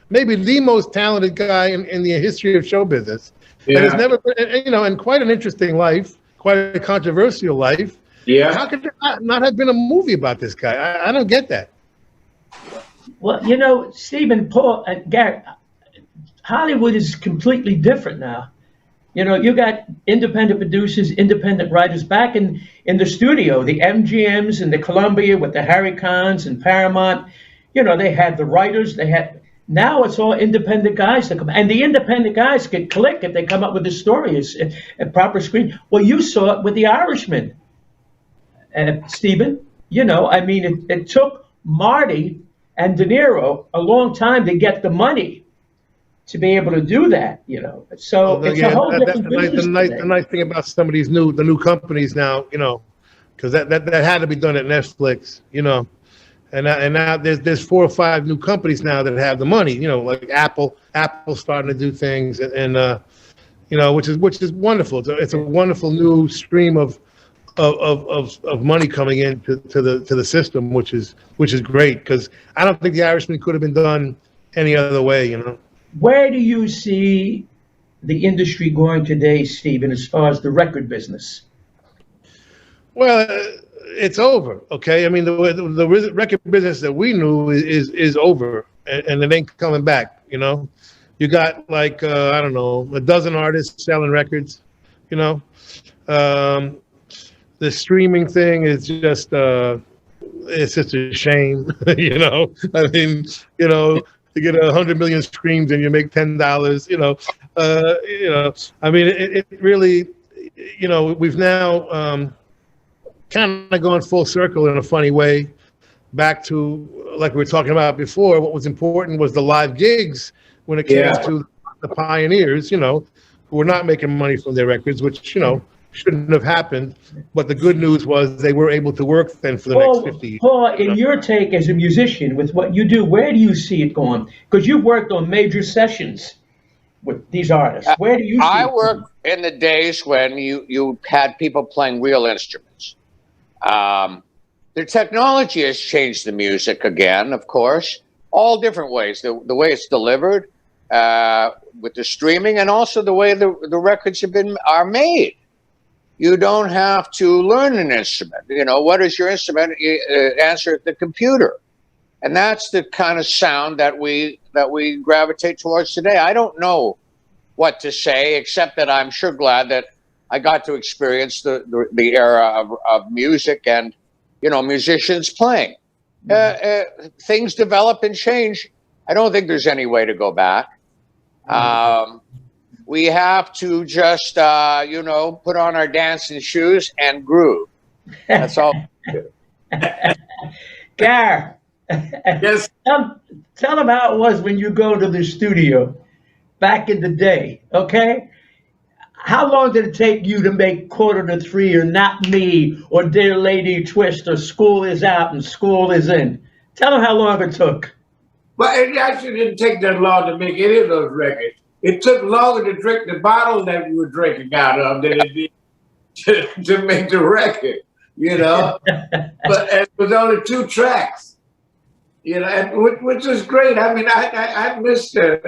maybe the most talented guy in the history of show business. Yeah. And it's never been, and quite an interesting life, quite a controversial life. Yeah. How could there not have been a movie about this guy? I don't get that. Well, Stephen, Paul, and Gary, Hollywood is completely different now. You got independent producers, independent writers back in the studio, the MGMs and the Columbia with the Harry Cons and Paramount. They had the writers. Now it's all independent guys that come, and the independent guys get click if they come up with the story, a proper screen. Well, you saw it with The Irishman, Stephen. It took Marty and De Niro a long time to get the money to be able to do that, So it's a whole different business. The nice thing about some of these new companies now, because that had to be done at Netflix, and now there's 4 or 5 new companies now that have the money, like Apple's starting to do things, and which is wonderful. It's a wonderful new stream of money coming into the system, which is great, because I don't think The Irishman could have been done any other way, Where do you see the industry going today, Stephen, as far as the record business? Well, it's over. Okay, the record business that we knew is over, and it ain't coming back. You got I don't know, a dozen artists selling records. The streaming thing is just it's just a shame. You get 100 million streams and you make $10. It really, we've now kind of gone full circle in a funny way back to, like we were talking about before. What was important was the live gigs when it came to the pioneers, who were not making money from their records, which shouldn't have happened. But the good news was they were able to work then for the next 50 years. Paul, in your take as a musician, with what you do, where do you see it going? Because you've worked on major sessions with these artists. Where do you see it worked in the days when you had people playing real instruments. The technology has changed the music again, of course, all different ways. The way it's delivered with the streaming, and also the way the records are made. You don't have to learn an instrument. What is your instrument? Answer the computer. And that's the kind of sound that we gravitate towards today. I don't know what to say, except that I'm sure glad that I got to experience the era of music and, musicians playing. Things develop and change. I don't think there's any way to go back. We have to just, put on our dancing shoes and groove. That's all. Gar, yes. tell them how it was when you go to the studio back in the day, okay? How long did it take you to make Quarter to Three or Not Me or Dear Lady Twist or School Is Out and School Is In? Tell them how long it took. But it actually didn't take that long to make any of those records. It took longer to drink the bottle that we were drinking out of than it did to make the record, you know. But it was only 2 tracks, you know, and which is great. I mean, I missed it.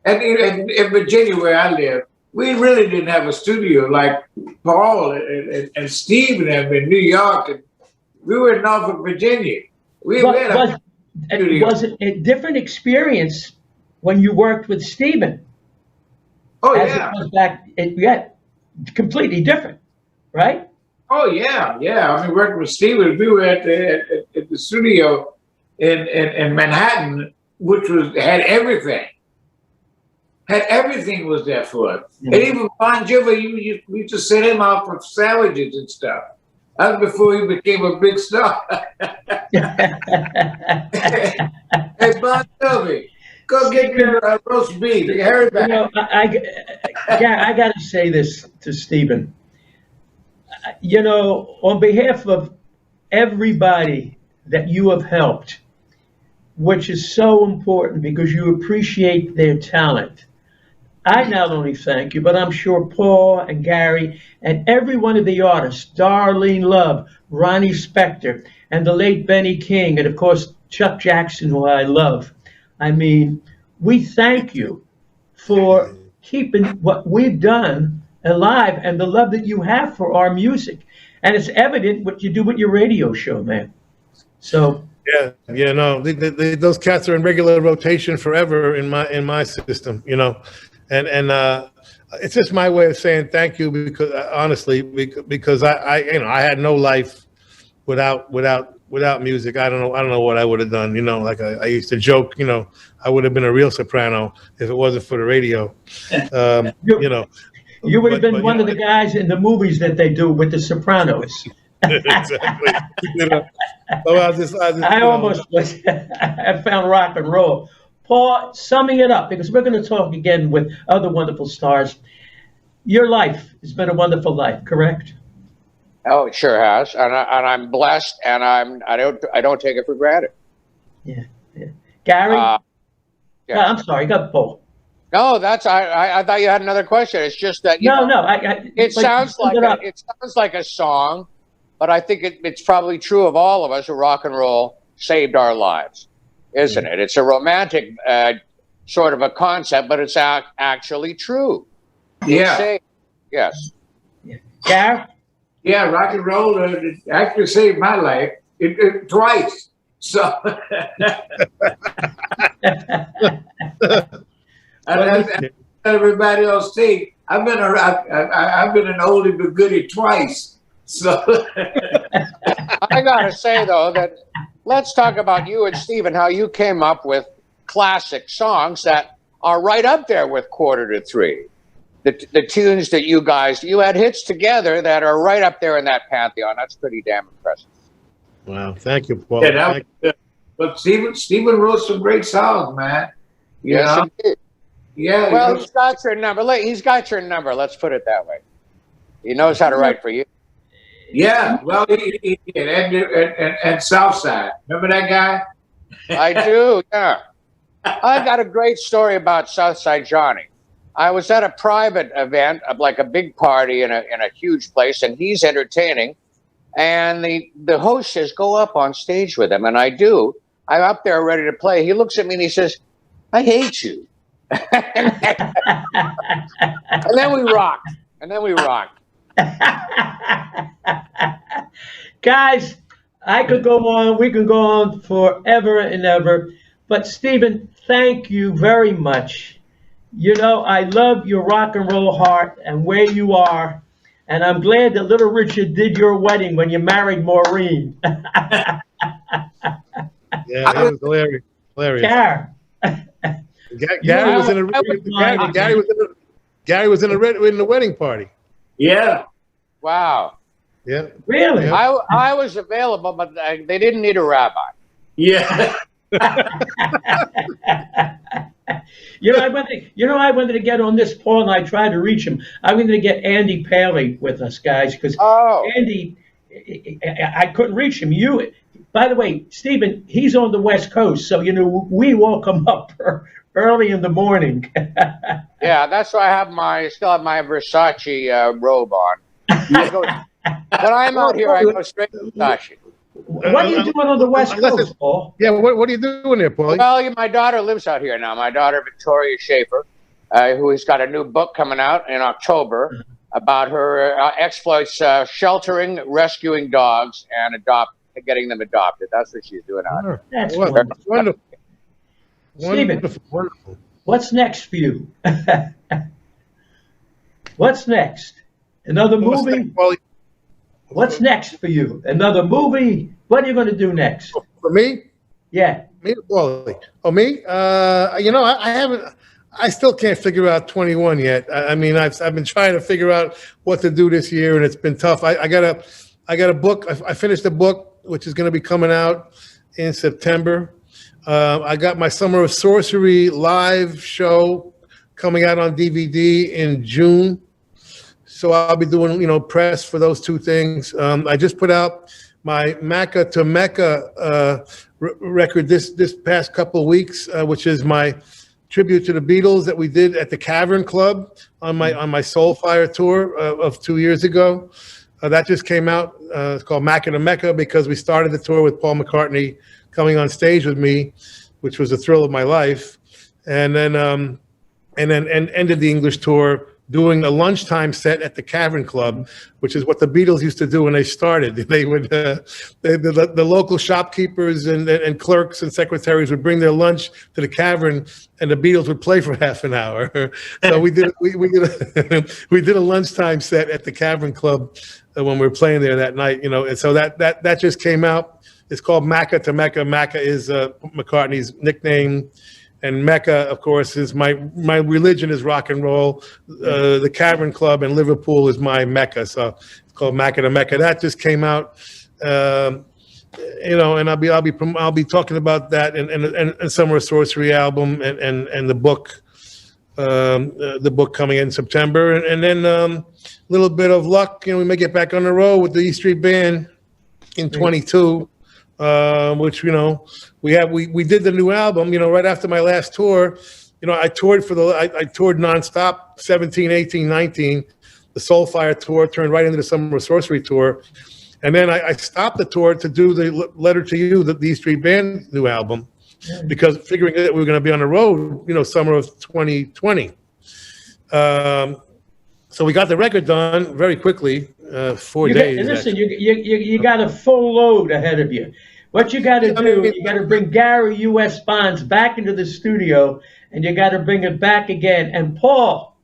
And in Virginia, where I live, we really didn't have a studio like Paul and Steve and them in New York. And we were in Norfolk, Virginia. We had a studio. Was it a different experience when you worked with Steven? Oh, As yeah. it was back, completely different, right? Oh, yeah, yeah. I mean, working with Steve, we were at the studio in Manhattan, which had everything. Had everything was there for us. Mm-hmm. And even Bon Jovi, we used to send him out for sandwiches and stuff. That was before he became a big star. Hey, Bon Jovi, go get your roast beef. Hurry back. You know, I got to say this to Stephen. You know, on behalf of everybody that you have helped, which is so important because you appreciate their talent, I not only thank you, but I'm sure Paul and Gary and every one of the artists, Darlene Love, Ronnie Spector, and the late Benny King, and of course, Chuck Jackson, who I love. I mean, we thank you for keeping what we've done alive and the love that you have for our music. And it's evident what you do with your radio show, man. So yeah, no, those cats are in regular rotation forever in my system, you know, and it's just my way of saying thank you because honestly, because I had no life without music. I don't know what I would have done, you know. Like I used to joke, you know, I would have been a real soprano if it wasn't for the radio, you know. You would have been one of the guys in the movies that they do with the Sopranos. Exactly. You know, so I almost was. I found rock and roll. Paul, summing it up, because we're going to talk again with other wonderful stars. Your life has been a wonderful life, correct? Oh, it sure has, and I'm blessed, and I don't take it for granted. Yeah. Gary? Yeah. No, I'm sorry, got Paul. No, that's I thought you had another question. It's just that it sounds like a song, but I think it's probably true of all of us. Rock and roll saved our lives, isn't it? It's a romantic sort of a concept, but it's actually true. Yeah. Yes. Yeah. Gary? Yeah, rock and roll actually saved my life it twice. So. And everybody else think I've been an oldie but goodie twice. So I gotta say though that let's talk about you and Steve and how you came up with classic songs that are right up there with Quarter to Three. The tunes that you had hits together that are right up there in that pantheon. That's pretty damn impressive. Wow, thank you, Paul. Yeah, but Stephen wrote some great songs, man. You know? He did. Yeah. Well, he's got your number. He's got your number. Let's put it that way. He knows how to write for you. Yeah. Well, he did. And Southside. Remember that guy? I do. Yeah. I got a great story about Southside Johnny. I was at a private event, like a big party in a huge place, and he's entertaining. And the host says, "Go up on stage with him," and I do. I'm up there ready to play. He looks at me and he says, "I hate you." and then we rocked. Guys, I could go on. We could go on forever and ever. But Stephen, thank you very much. You know, I love your rock and roll heart and where you are. And I'm glad that Little Richard did your wedding when you married Maureen. Yeah, it was hilarious. Gary was in the wedding party. Yeah. Wow. Yeah. Really? I was available, but they didn't need a rabbi. Yeah. I wanted to get on this, Paul, and I tried to reach him. I wanted to get Andy Paley with us, guys, because Andy, I couldn't reach him. By the way, Stephen, he's on the West Coast, so we woke him up early in the morning. Yeah, that's why I still have my Versace robe on. When I'm out here, I go straight to Versace. What are you doing on the West Coast, Paul? Yeah, what are you doing there, Paul? Well, my daughter lives out here now. My daughter, Victoria Shaffer, who has got a new book coming out in October about her exploits sheltering, rescuing dogs, and getting them adopted. That's what she's doing out here. That's wonderful. Stephen, Wonderful. What's next for you? What's next? Another movie? What's next for you? Another movie? What are you going to do next? For me? Yeah. Me or Paulie? Oh, me? I haven't. I still can't figure out 21 yet. I mean, I've been trying to figure out what to do this year, and it's been tough. I got a book. I finished a book, which is going to be coming out in September. I got my Summer of Sorcery live show coming out on DVD in June. So I'll be doing, press for those two things. I just put out my Mecca to Mecca record this past couple of weeks, which is my tribute to the Beatles that we did at the Cavern Club on my Soulfire tour of 2 years ago. That just came out. It's called Mecca to Mecca because we started the tour with Paul McCartney coming on stage with me, which was a thrill of my life, and then ended the English tour doing a lunchtime set at the Cavern Club, which is what the Beatles used to do when they started. They would the local shopkeepers and clerks and secretaries would bring their lunch to the Cavern, and the Beatles would play for half an hour. So we did a lunchtime set at the Cavern Club when we were playing there that night. And so that just came out. It's called Mecca to Mecca. Mecca is McCartney's nickname. And Mecca, of course, is my religion is rock and roll. The Cavern Club in Liverpool is my Mecca, so it's called Mecca to Mecca. That just came out, and I'll be talking about that and Summer of Sorcery album and the book coming in September, and then a little bit of luck, we may get back on the road with the E Street Band in 22. Which we did the new album right after my last tour. I toured I toured nonstop 17, 18, 19. The Soulfire tour turned right into the Summer of Sorcery tour, and then I stopped the tour to do the Letter to You, the E Street Band new album, because figuring that we were going to be on the road summer of 2020. So we got the record done very quickly, 4 days. Listen, you got a full load ahead of you. What you got to do, you got to bring Gary U.S. Bonds back into the studio, and you got to bring it back again. And Paul,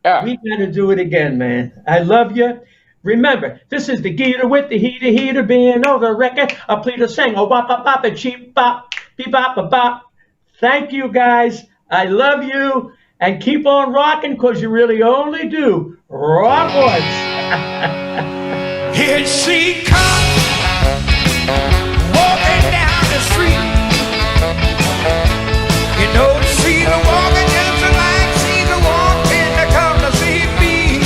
we got to do it again, man. I love you. Remember, this is the Geator with the heater being over the record. A plea to sing, bop, bop, bop, a cheap bop, beep, bop, a bop. Thank you, guys. I love you. And keep on rocking, because you really only do rock once. Here she comes, walking down the street. She's a walking just like she's a walking to come to see me.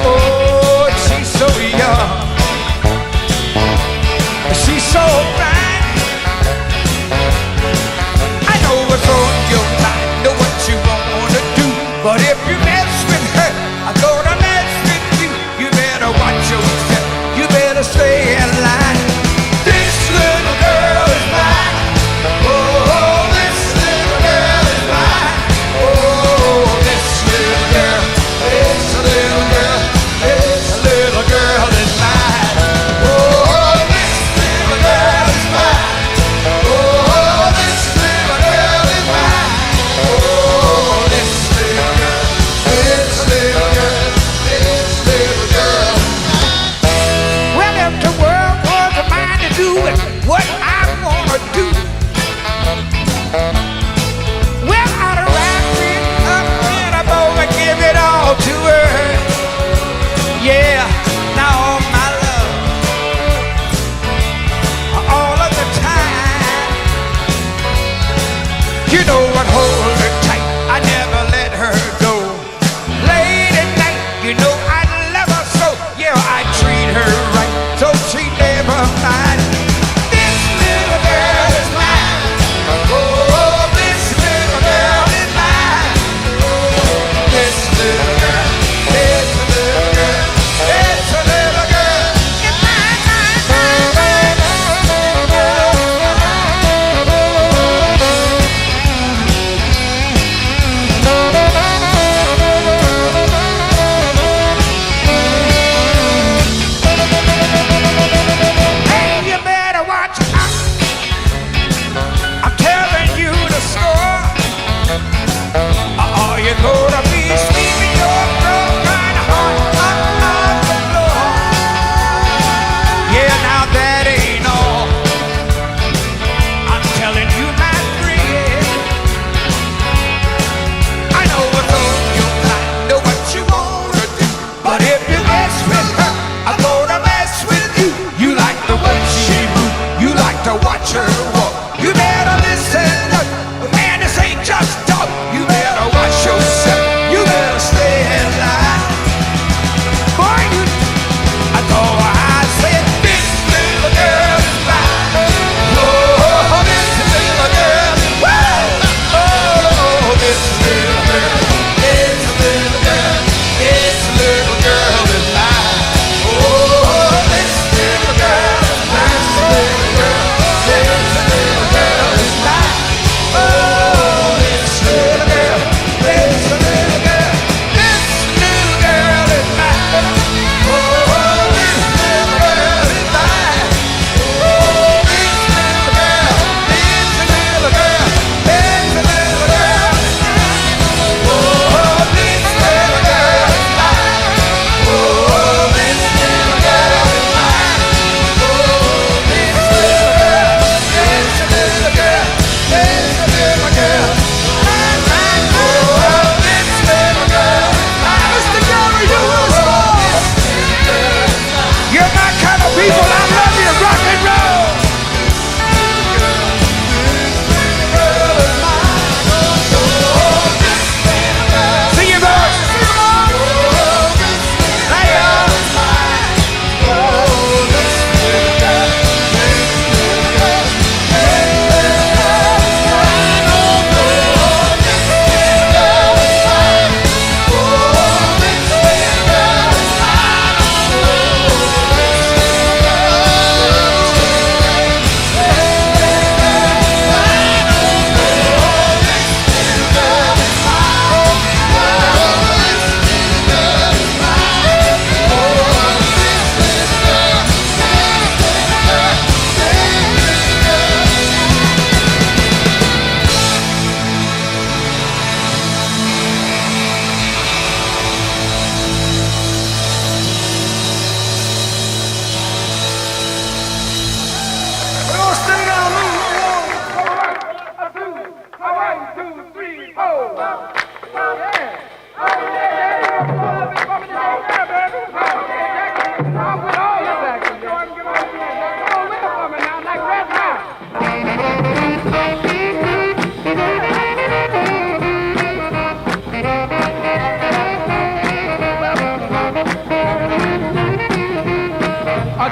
Oh, she's so young, she's so fine. I know what's on your mind, know what you wanna do, but if you mess with her, I'm gonna mess with you. You better watch yourself, you better stay in line. This little girl is mine. Oh, this little girl is mine. Oh, this little girl, this little girl, this little girl is mine. Oh, this little girl is mine. Oh, this little girl is mine. Oh, this little girl.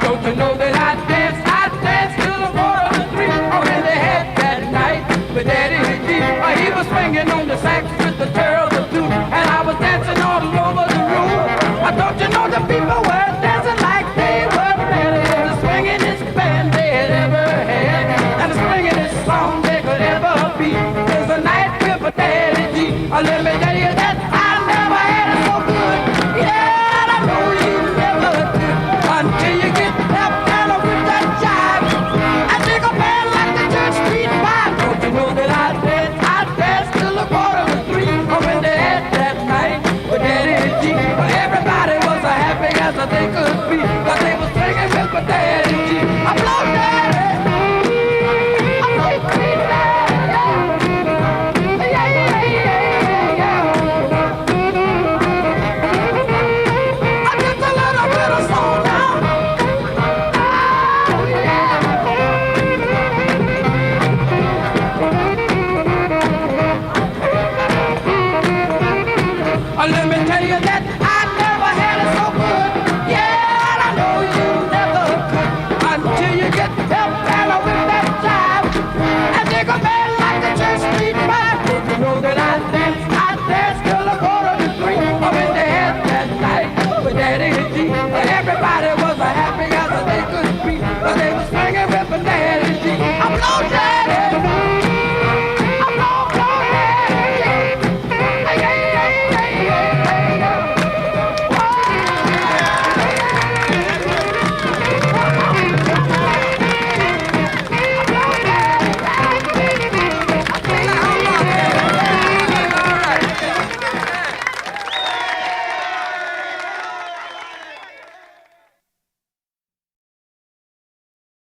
Don't you know that I danced till the 4 or 3 when they had that night with Daddy G. He was swinging on the sax with the turtle too, and I was dancing all over the room. Don't you know the people were dancing like they were ready? The swingin'est band they had ever had, and the swingin'est song they could ever be is the night with Daddy G. Let me tell you that I never had it so good. Yeah, I know you never did until you get that piano with that jive. I take a band like the Church Street Five. Don't you know that I danced till the 4 or 3 when they had that night with Daddy G. Well, everybody was as happy as they could be, 'cause they was singing with my Daddy G. I blow Daddy, I blow sweet Daddy, yeah, yeah, yeah, yeah, yeah. I just a little bit of soul now. Oh, yeah. Let me tell you that I never had it so good. Yeah, and I know you never could until you get that fella with that jive and take a man like the Church Street Five. Don't you know that I danced till the